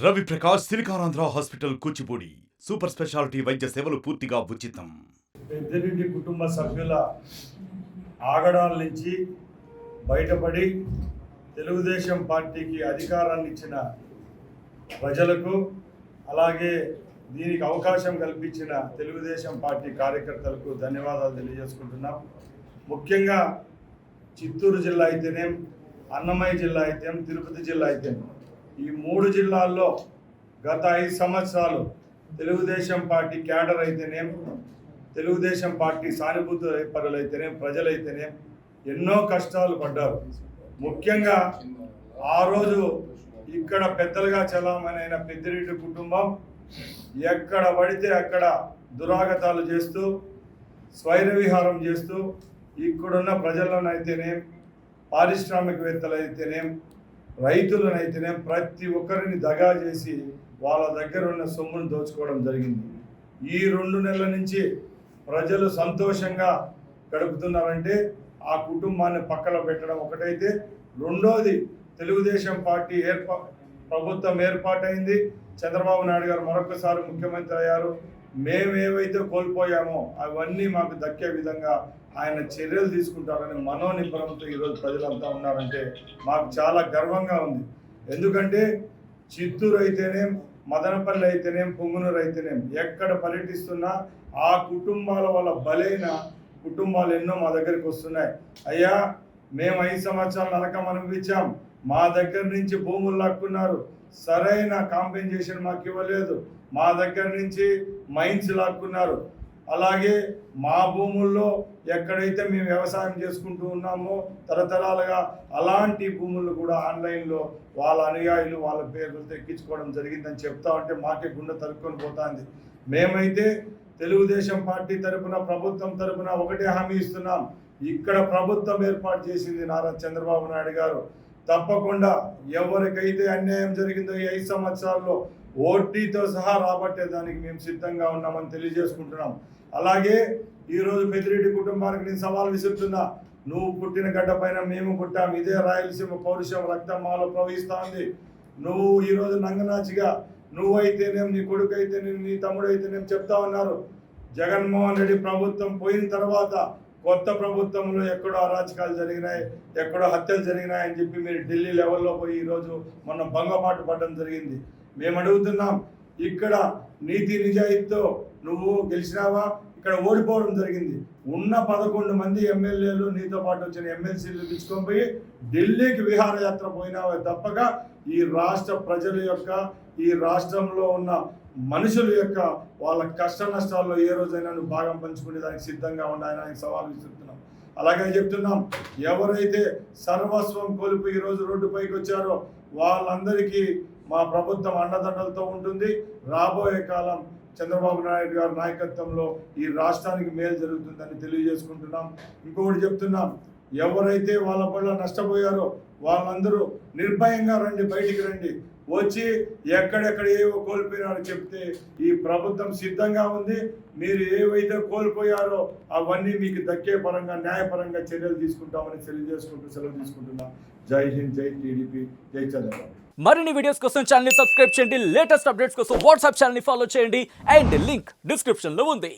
Ravi Prakash Siliconandhra hospital Kuchipudi super speciality వైద్య సేవలు పూర్తిగా ఉచితం. పెద్దిరెడ్డి కుటుంబ సభ్యుల ఆగడాల నుంచి బయటపడి తెలుగుదేశం పార్టీకి అధికారాన్ని ఇచ్చిన ప్రజలకు, అలాగే దీనికి అవకాశం కల్పించిన తెలుగుదేశం పార్టీ కార్యకర్తలకు ధన్యవాదాలు తెలియజేసుకుంటున్నాం. ముఖ్యంగా చిత్తూరు జిల్లా అయితేనేం, అన్నమయ్య జిల్లా అయితేం, తిరుపతి జిల్లా అయితేం, ఈ 3 జిల్లాల్లో గత 5 సంవత్సరాలు తెలుగుదేశం పార్టీ క్యాడర్ అయితేనేం, తెలుగుదేశం పార్టీ సానుభూతి పరులైతేనేం, ప్రజలైతేనేం ఎన్నో కష్టాలు పడ్డారు. ముఖ్యంగా ఆ రోజు ఇక్కడ పెద్దలుగా చలామణైన పెద్దిరెడ్డి కుటుంబం ఎక్కడ పడితే అక్కడ దురాగతాలు చేస్తూ, స్వైర విహారం చేస్తూ, ఇక్కడున్న ప్రజలనైతేనేం, పారిశ్రామికవేత్తలైతేనేం, రైతులనైతేనేం ప్రతి ఒక్కరిని దగా చేసి వాళ్ళ దగ్గర ఉన్న సొమ్మును దోచుకోవడం జరిగింది. ఈ 2 నెలల నుంచి ప్రజలు సంతోషంగా గడుపుతున్నారంటే ఆ కుటుంబాన్ని పక్కన పెట్టడం ఒకటైతే, రెండోది తెలుగుదేశం పార్టీ ప్రభుత్వం ఏర్పాటైంది. చంద్రబాబు నాయుడు గారు మరొకసారి ముఖ్యమంత్రి అయ్యారు. మేమేవైతే కోల్పోయామో అవన్నీ మాకు దక్కే విధంగా ఆయన చర్యలు తీసుకుంటారని మనోనిబ్బరంతో ఈరోజు ప్రజలంతా ఉన్నారంటే మాకు చాలా గర్వంగా ఉంది. ఎందుకంటే చిత్తూరు అయితేనేం, మదనపల్లి అయితేనేం, పొంగునూరు అయితేనేం ఎక్కడ పర్యటిస్తున్నా ఆ కుటుంబాల వల్ల బలైన కుటుంబాలు ఎన్నో మా దగ్గరికి వస్తున్నాయి. అయ్యా, మేము 5 సంవత్సరాలు నరకం అనుభవించాం, మా దగ్గర నుంచి భూములు లాక్కున్నారు, సరైన కాంపెన్సేషన్ మాకు ఇవ్వలేదు, మా దగ్గర నుంచి మైన్స్ లాక్కున్నారు, అలాగే మా భూముల్లో ఎక్కడైతే మేము వ్యవసాయం చేసుకుంటూ ఉన్నామో తరతరాలుగా అలాంటి భూములు కూడా ఆన్లైన్లో వాళ్ళ అనుయాయులు వాళ్ళ పేర్లతో ఎక్కించుకోవడం జరిగిందని చెప్తా ఉంటే మాకే గుండె తరుక్కొని పోతుంది. మేమైతే తెలుగుదేశం పార్టీ తరపున, ప్రభుత్వం తరపున ఒకటే హామీ ఇస్తున్నాం. ఇక్కడ ప్రభుత్వం ఏర్పాటు చేసింది నారా చంద్రబాబు నాయుడు గారు. తప్పకుండా ఎవరికైతే అన్యాయం జరిగిందో ఈ 5 సంవత్సరాల్లో ఓటీతో సహా రాబట్టేదానికి మేము సిద్ధంగా ఉన్నామని తెలియజేసుకుంటున్నాం. అలాగే ఈరోజు పెద్దిరెడ్డి కుటుంబానికి నేను సవాల్ విసురుతున్నా. నువ్వు పుట్టిన గడ్డ పైన మేము పుట్టాం, ఇదే రాయలసీమ పౌరుషం రక్తం మాలో ప్రవహిస్తూ ఉంది. నువ్వు ఈరోజు నంగనాచిగా నువ్వైతేనేం, నీ కొడుకు అయితేనేం, నీ తమ్ముడు అయితేనేం చెప్తా ఉన్నారు. జగన్మోహన్ రెడ్డి ప్రభుత్వం పోయిన తర్వాత కొత్త ప్రభుత్వంలో ఎక్కడో అరాచకాలు జరిగినాయి, ఎక్కడో హత్యలు జరిగినాయి అని చెప్పి మీరు ఢిల్లీ లెవెల్లో పోయి ఈరోజు మొన్న భంగపాటు పడడం జరిగింది. మేము అడుగుతున్నాం, ఇక్కడ నీతి నిజాయితీతో నువ్వు గెలిచినావా? ఇక్కడ ఓడిపోవడం జరిగింది. ఉన్న 11 మంది ఎమ్మెల్యేలు నీతో పాటు వచ్చిన ఎమ్మెల్సీలు తీసుకొని పోయి ఢిల్లీకి విహారయాత్ర పోయినావే తప్పక ఈ రాష్ట్ర ప్రజల యొక్క, ఈ రాష్ట్రంలో ఉన్న మనుషుల యొక్క వాళ్ళ కష్ట నష్టాల్లో ఏ రోజైనా నువ్వు భాగం పంచుకునే దానికి సిద్ధంగా ఉన్నాయని సవాల్ విసురుతున్నాం. అలాగే చెప్తున్నాం, ఎవరైతే సర్వస్వం కోల్పోయి ఈరోజు రోడ్డుపైకి వచ్చారో వాళ్ళందరికీ మా ప్రభుత్వం అండదండలతో ఉంటుంది. రాబోయే కాలం చంద్రబాబు నాయుడు గారి నాయకత్వంలో ఈ రాష్ట్రానికి మేలు జరుగుతుందని తెలియజేసుకుంటున్నాం. ఇంకొకటి చెప్తున్నాం, ఎవరైతే వాళ్ళ పట్ల నష్టపోయారో వాళ్ళందరూ నిర్భయంగా రండి, బయటికి రండి, వచ్చి ఎక్కడెక్కడ ఏవో కోల్పోయినారో చెప్తే ఈ ప్రభుత్వం సిద్ధంగా ఉంది. మీరు ఏవైతే కోల్పోయారో అవన్నీ మీకు దక్కే పరంగా, న్యాయపరంగా చర్యలు తీసుకుంటామని తెలియజేసుకుంటూ సెలవు తీసుకుంటున్నాం. జై హింద్, జై టీడీపీ, జై చంద్రబాబు. మరిన్ని వీడియోస్ కోసం ఛానల్ ని సబ్స్క్రైబ్ చేయండి, లేటెస్ట్ అప్డేట్స్ కోసం వాట్సాప్ ఛానల్ ని ఫాలో చేయండి అండ్ లింక్ డిస్క్రిప్షన్ లో ఉంది.